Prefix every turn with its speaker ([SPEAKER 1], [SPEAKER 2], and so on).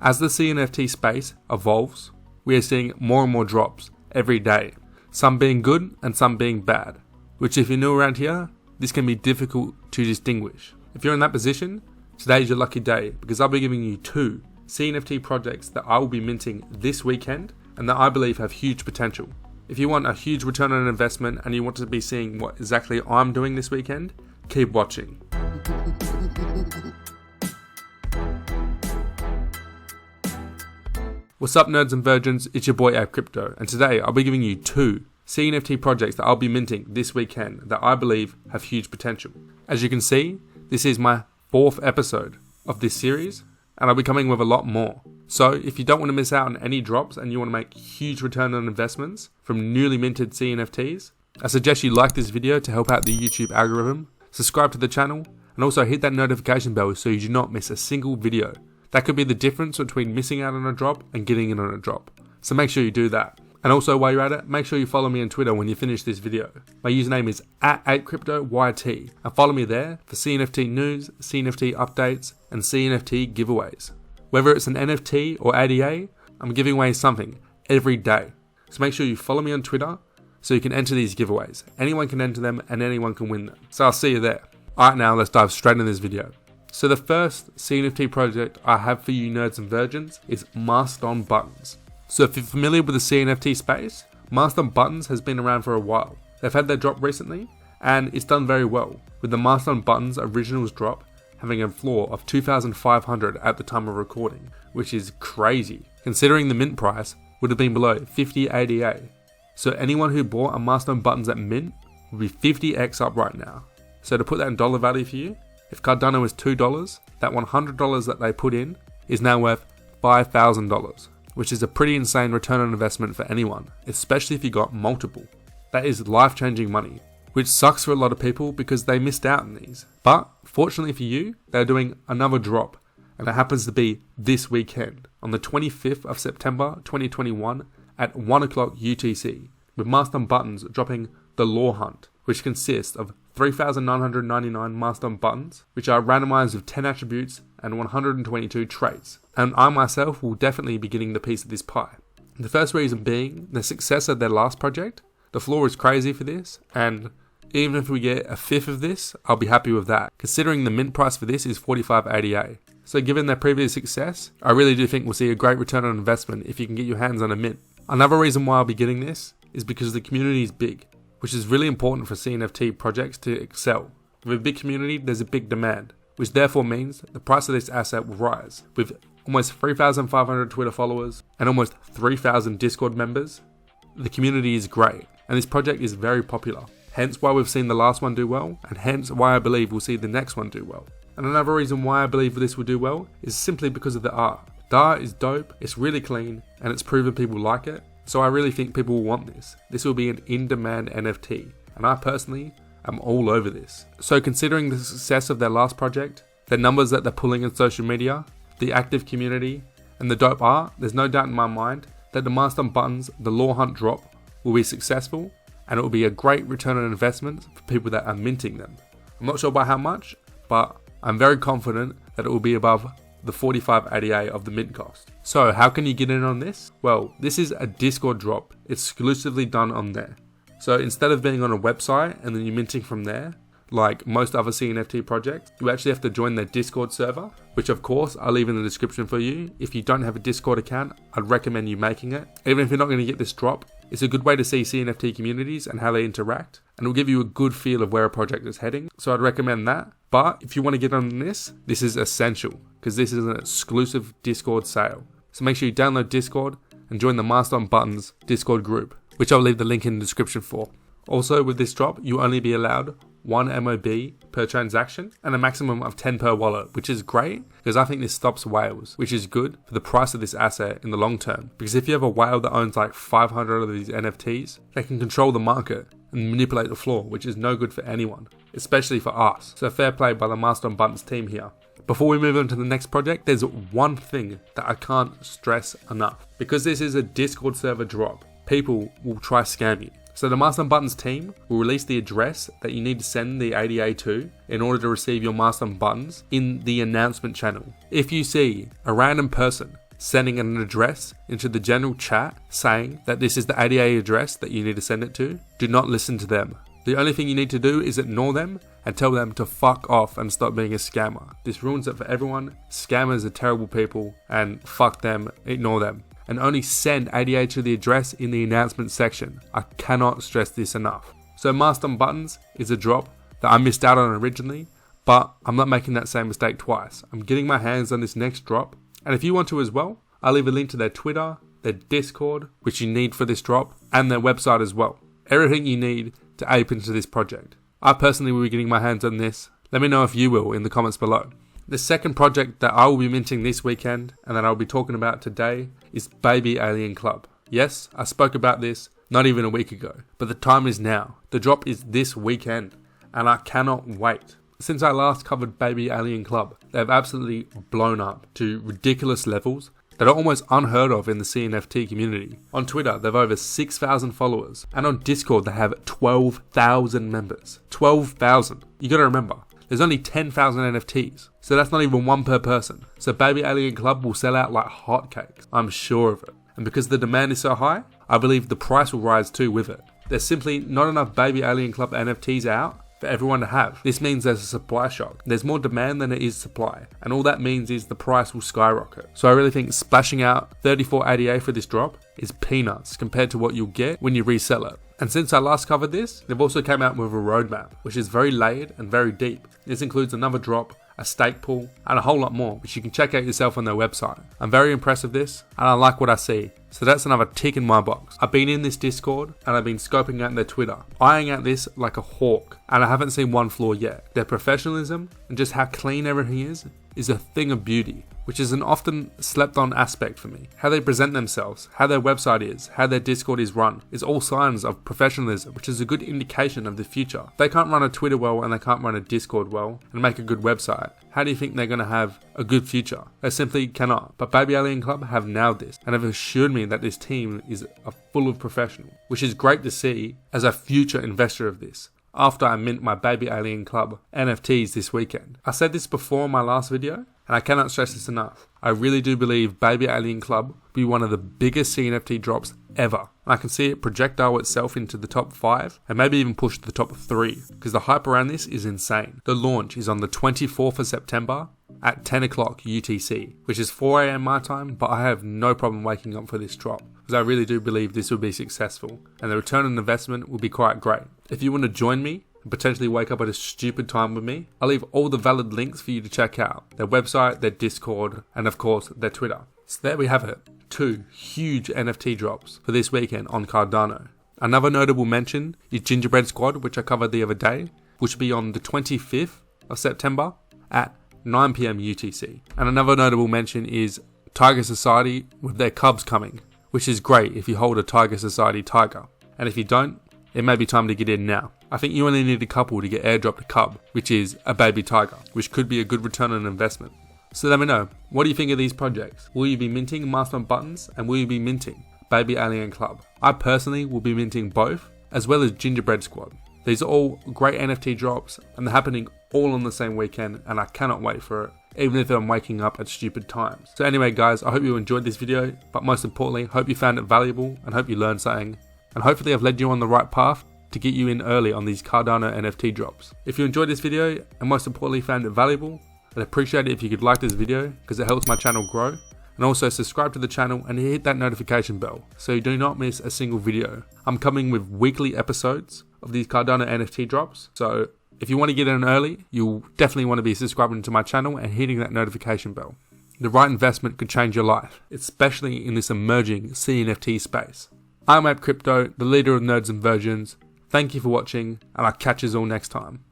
[SPEAKER 1] As the CNFT space evolves, we are seeing more and more drops every day, some being good and some being bad, which if you're new around here, this can be difficult to distinguish. If you're in that position, today's your lucky day because I'll be giving you 2 CNFT projects that I will be minting this weekend and that I believe have huge potential. If you want a huge return on investment and you want to be seeing what exactly I'm doing this weekend, keep watching. What's up nerds and virgins, it's your boy Ape Crypto, and today I'll be giving you 2 CNFT projects that I'll be minting this weekend that I believe have huge potential. As you can see, this is my 4th episode of this series, and I'll be coming with a lot more. So if you don't want to miss out on any drops and you want to make huge return on investments from newly minted CNFTs, I suggest you like this video to help out the YouTube algorithm, subscribe to the channel, and also hit that notification bell so you do not miss a single video. That could be the difference between missing out on a drop and getting in on a drop. So make sure you do that. And also while you're at it, make sure you follow me on Twitter when you finish this video. My username is @ApeCryptoYT and follow me there for CNFT news, CNFT updates, and CNFT giveaways. Whether it's an NFT or ADA, I'm giving away something every day. So make sure you follow me on Twitter so you can enter these giveaways. Anyone can enter them and anyone can win them. So I'll see you there. Alright, now let's dive straight into this video. So the first CNFT project I have for you nerds and virgins is Mastodon Buttons. So if you're familiar with the CNFT space, Mastodon Buttons has been around for a while. They've had their drop recently and it's done very well, with the Mastodon Buttons Originals drop having a floor of 2,500 at the time of recording, which is crazy considering the mint price would have been below 50 ADA. So anyone who bought a Mastodon Buttons at mint would be 50x up right now. So to put that in dollar value for you, if Cardano is $2, that $100 that they put in is now worth $5,000, which is a pretty insane return on investment for anyone, especially if you got multiple. That is life-changing money, which sucks for a lot of people because they missed out on these. But fortunately for you, they're doing another drop, and it happens to be this weekend on the 25th of September 2021 at 1 o'clock UTC, with Mastodon Buttons dropping the Lore Hunt, which consists of 3,999 Mastodon Buttons, which are randomized with 10 attributes and 122 traits. And I myself will definitely be getting the piece of this pie. The first reason being the success of their last project. The floor is crazy for this, and even if we get a fifth of this, I'll be happy with that, considering the mint price for this is 45 ADA. So given their previous success, I really do think we'll see a great return on investment if you can get your hands on a mint. Another reason why I'll be getting this is because the community is big, which is really important for CNFT projects to excel. With a big community, there's a big demand, which therefore means the price of this asset will rise. With almost 3,500 Twitter followers and almost 3,000 Discord members, the community is great, and this project is very popular. Hence why we've seen the last one do well, and hence why I believe we'll see the next one do well. And another reason why I believe this will do well is simply because of the art. The art is dope, it's really clean, and it's proven people like it. So I really think people will want this. This will be an in-demand NFT, and I personally am all over this. So considering the success of their last project, the numbers that they're pulling in social media, the active community, and the dope art, there's no doubt in my mind that the Mastodon Buttons, the Lore Hunt drop, will be successful, and it will be a great return on investment for people that are minting them. I'm not sure by how much, but I'm very confident that it will be above the 45 ADA of the mint cost. So how can you get in on this? Well, this is a Discord drop exclusively done on there. So instead of being on a website and then you're minting from there, like most other CNFT projects, you actually have to join their Discord server, which of course I'll leave in the description for you. If you don't have a Discord account, I'd recommend you making it. Even if you're not going to get this drop, it's a good way to see CNFT communities and how they interact, and it'll give you a good feel of where a project is heading. So I'd recommend that. But if you want to get on this is essential, because this is an exclusive Discord sale. So make sure you download Discord and join the Mastodon Buttons Discord group, which I'll leave the link in the description for. Also with this drop, you'll only be allowed 1 MOB per transaction and a maximum of 10 per wallet, which is great because I think this stops whales, which is good for the price of this asset in the long term. Because if you have a whale that owns like 500 of these NFTs, they can control the market and manipulate the floor, which is no good for anyone, especially for us. So fair play by the Mastodon Buttons team here. Before we move on to the next project, there's one thing that I can't stress enough. Because this is a Discord server drop, people will try scam you. So the Mastodon Buttons team will release the address that you need to send the ADA to in order to receive your Mastodon Buttons in the announcement channel. If you see a random person sending an address into the general chat saying that this is the ADA address that you need to send it to, do not listen to them. The only thing you need to do is ignore them and tell them to fuck off and stop being a scammer. This ruins it for everyone. Scammers are terrible people and fuck them, ignore them. And only send ADA to the address in the announcement section. I cannot stress this enough. So Masked on Buttons is a drop that I missed out on originally, but I'm not making that same mistake twice. I'm getting my hands on this next drop, and if you want to as well, I'll leave a link to their Twitter, their Discord, which you need for this drop, and their website as well. Everything you need to ape into this project. I personally will be getting my hands on this. Let me know if you will in the comments below. The second project that I will be minting this weekend, and that I'll be talking about today, is Baby Alien Club. Yes, I spoke about this not even a week ago, but the time is now. The drop is this weekend, and I cannot wait. Since I last covered Baby Alien Club, they've absolutely blown up to ridiculous levels that are almost unheard of in the CNFT community. On Twitter, they've over 6,000 followers, and on Discord, they have 12,000 members. 12,000. You gotta remember, there's only 10,000 NFTs, so that's not even one per person. So Baby Alien Club will sell out like hotcakes. I'm sure of it. And because the demand is so high, I believe the price will rise too with it. There's simply not enough Baby Alien Club NFTs out for everyone to have. This means there's a supply shock. There's more demand than there is supply, and all that means is the price will skyrocket. So I really think splashing out 34 ADA for this drop is peanuts compared to what you'll get when you resell it. And since I last covered this, they've also come out with a roadmap, which is very layered and very deep. This includes another drop, a stake pool, and a whole lot more, which you can check out yourself on their website. I'm very impressed with this, and I like what I see. So that's another tick in my box. I've been in this Discord, and I've been scoping out their Twitter, eyeing out this like a hawk, and I haven't seen one flaw yet. Their professionalism, and just how clean everything is a thing of beauty, which is an often slept on aspect for me. How they present themselves, how their website is, how their Discord is run, is all signs of professionalism, which is a good indication of the future. If they can't run a Twitter well and they can't run a Discord well and make a good website, how do you think they're going to have a good future? They simply cannot. But Baby Alien Club have nailed this and have assured me that this team is full of professionals, which is great to see as a future investor of this. After I mint my Baby Alien Club NFTs this weekend. I said this before in my last video, and I cannot stress this enough. I really do believe Baby Alien Club will be one of the biggest CNFT drops ever. And I can see it projectile itself into the top 5 and maybe even push to the top 3 because the hype around this is insane. The launch is on the 24th of September at 10 o'clock UTC, which is 4 AM my time, but I have no problem waking up for this drop because I really do believe this will be successful and the return on investment will be quite great. If you want to join me and potentially wake up at a stupid time with me, I'll leave all the valid links for you to check out. Their website, their Discord, and of course their Twitter. So there we have it. 2 huge NFT drops for this weekend on Cardano. Another notable mention is Gingerbread Squad, which I covered the other day, which will be on the 25th of September at 9 PM UTC. And another notable mention is Tiger Society with their cubs coming, which is great if you hold a Tiger Society tiger. And if you don't, it may be time to get in now. I think you only need a couple to get airdropped a cub, which is a baby tiger, which could be a good return on investment. So let me know, what do you think of these projects? Will you be minting Masked on Buttons and will you be minting Baby Alien Club? I personally will be minting both, as well as Gingerbread Squad. These are all great NFT drops and they're happening all on the same weekend and I cannot wait for it, even if I'm waking up at stupid times. So anyway guys, I hope you enjoyed this video, but most importantly, hope you found it valuable and hope you learned something. And hopefully I've led you on the right path to get you in early on these Cardano NFT drops. If you enjoyed this video and most importantly found it valuable, I'd appreciate it if you could like this video because it helps my channel grow. And also subscribe to the channel and hit that notification bell so you do not miss a single video. I'm coming with weekly episodes of these Cardano NFT drops. So if you want to get in early, you'll definitely want to be subscribing to my channel and hitting that notification bell. The right investment could change your life, especially in this emerging CNFT space. I'm Ape Crypto, the leader of Nerds and Virgins. Thank you for watching and I'll catch you all next time.